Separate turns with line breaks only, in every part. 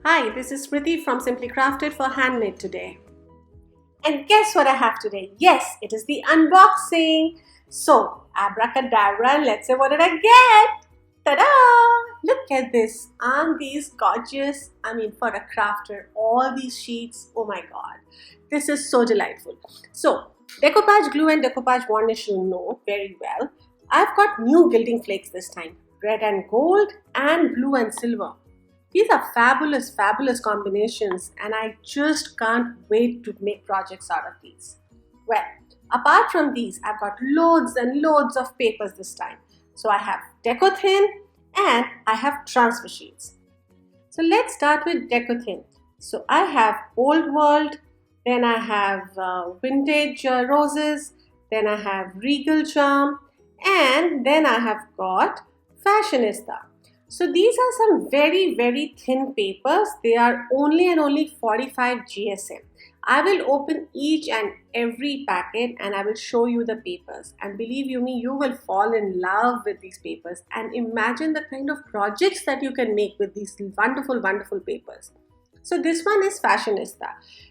Hi, this is Smriti from Simply Crafted for Handmade today. And guess what I have today? Yes, it is the unboxing. So, abracadabra, let's say what did I get? Ta-da! Look at this. Aren't these gorgeous? For a crafter, all these sheets, oh my god. This is so delightful. So, decoupage glue and decoupage varnish you know very well. I've got new gilding flakes this time. Red and gold and blue and silver. These are fabulous, fabulous combinations, and I just can't wait to make projects out of these. Well, apart from these, I've got loads and loads of papers this time. So I have Deco Thin and I have transfer sheets. So let's start with Deco Thin. So I have Old World, then I have Vintage Roses, then I have Regal Charm, and then I have got Fashionista. So these are some very, very thin papers. They are only 45 GSM. I will open each and every packet and I will show you the papers. And believe you me, you will fall in love with these papers and imagine the kind of projects that you can make with these wonderful, wonderful papers. So this one is Fashionista.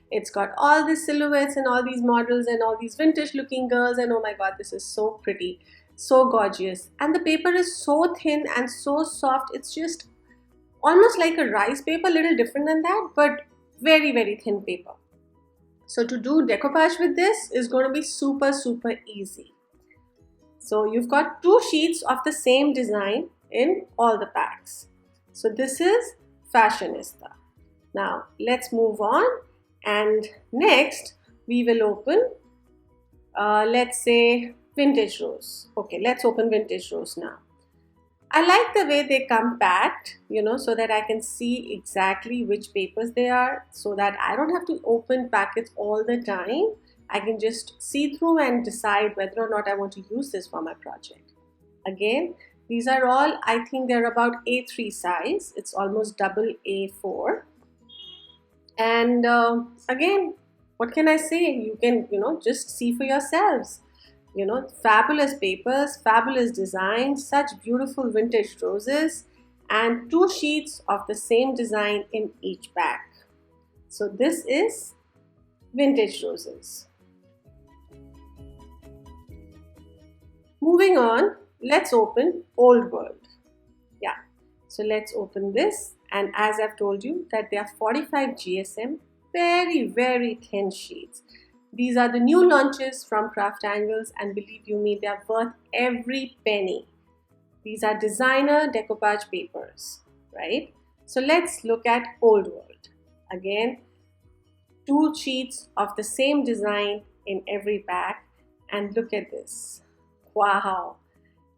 It's got all these silhouettes and all these models and all these vintage looking girls, and oh my god, this is so pretty. So gorgeous, and the paper is so thin and so soft. It's just almost like a rice paper, little different than that, but very, very thin paper. So to do decoupage with this is going to be super, super easy. So you've got two sheets of the same design in all the packs. So this is Fashionista. Now let's move on, and next we will open let's say Vintage Rose. Okay, let's open Vintage Rose now. I like the way they come packed, so that I can see exactly which papers they are, so that I don't have to open packets all the time. I can just see through and decide whether or not I want to use this for my project. Again, these are all, I think they're about A3 size. It's almost double A4. And again, what can I say? You can, just see for yourselves. Fabulous papers, fabulous designs, such beautiful vintage roses, and two sheets of the same design in each pack. So this is Vintage Roses. Moving on, let's open Old World. Yeah, so let's open this, and as I've told you that they are 45 GSM, very, very thin sheets. These are the new launches from CrafTangles, and believe you me, they are worth every penny. These are designer decoupage papers, right? So let's look at Old World. Again, two sheets of the same design in every pack, and look at this. Wow,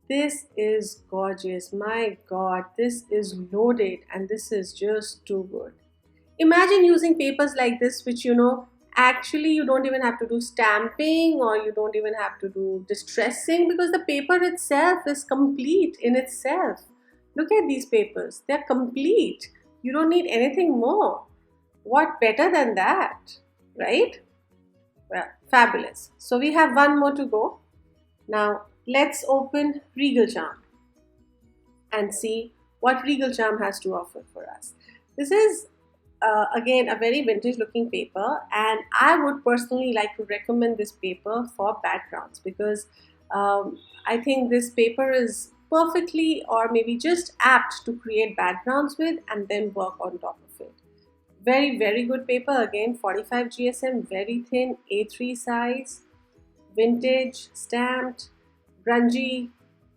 this is gorgeous. My god, this is loaded and this is just too good. Imagine using papers like this, which actually you don't even have to do stamping, or you don't even have to do distressing, because the paper itself is complete in itself. Look at these papers, they're complete. You don't need anything more. What better than that, right? Well, fabulous. So we have one more to go. Now let's open Regal Charm and see what Regal Charm has to offer for us. This is again a very vintage looking paper, and I would personally like to recommend this paper for backgrounds, because I think this paper is perfectly, or maybe just apt to create backgrounds with and then work on top of it. Very, very good paper. Again, 45 GSM, very thin, A3 size, vintage, stamped, grungy,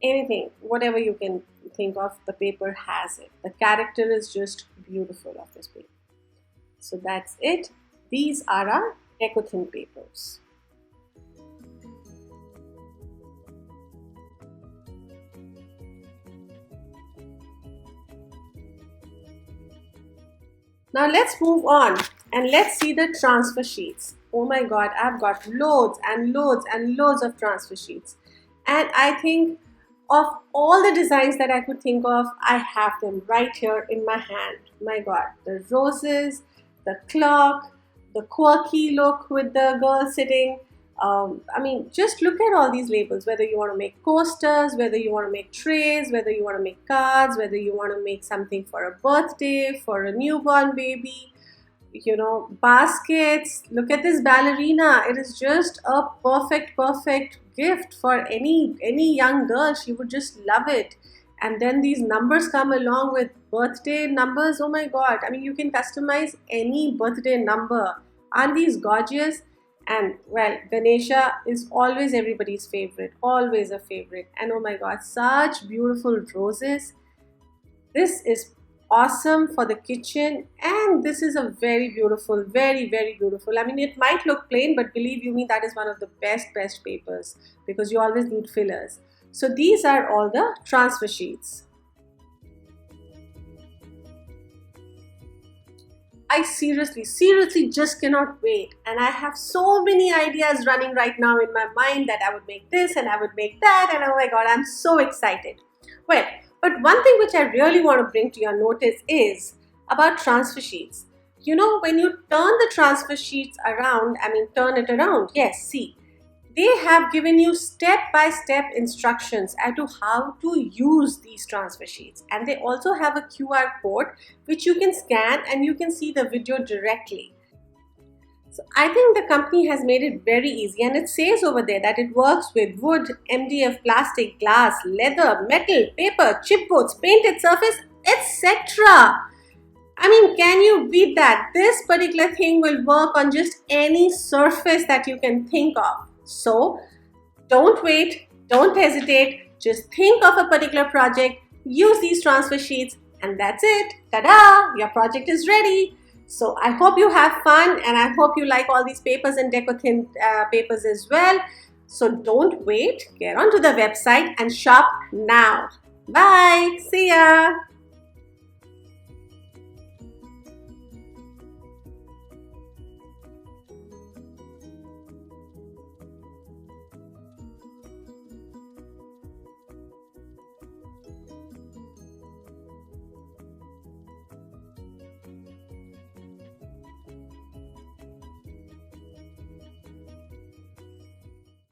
anything, whatever you can think of, the paper has it. The character is just beautiful of this paper. So that's it. These are our Deco Thin papers. Now let's move on and let's see the transfer sheets. Oh my god, I've got loads and loads and loads of transfer sheets. And I think of all the designs that I could think of, I have them right here in my hand. My god, the roses, the clock, the quirky look with the girl sitting, I mean, just look at all these labels, whether you want to make coasters, whether you want to make trays, whether you want to make cards, whether you want to make something for a birthday, for a newborn baby, you know, baskets. Look at this ballerina. It is just a perfect gift for any young girl. She would just love it. And then these numbers come along with birthday numbers. Oh my god, I mean, you can customize any birthday number. Aren't these gorgeous? And well, Ganesha is always everybody's favorite, always a favorite. And oh my god, such beautiful roses. This is awesome for the kitchen, and this is a very beautiful, very beautiful. I mean, it might look plain, but believe you me, that is one of the best papers, because you always need fillers. So these are all the transfer sheets. I seriously just cannot wait, and I have so many ideas running right now in my mind that I would make this and I would make that, and oh my god, I'm so excited. Well, but one thing which I really want to bring to your notice is about transfer sheets. You know, when you turn the transfer sheets around, I mean turn it around, yes, see, they have given you step-by-step instructions as to how to use these transfer sheets. And they also have a QR code which you can scan and you can see the video directly. So I think the company has made it very easy, and it says over there that it works with wood, MDF, plastic, glass, leather, metal, paper, chipboards, painted surface, etc. I mean, can you beat that? This particular thing will work on just any surface that you can think of. So don't wait, don't hesitate, just think of a particular project, use these transfer sheets, and that's it. Ta-da! Your project is ready. So I hope you have fun, and I hope you like all these papers and deco thin papers as well. So don't wait, get onto the website and shop now. Bye, see ya.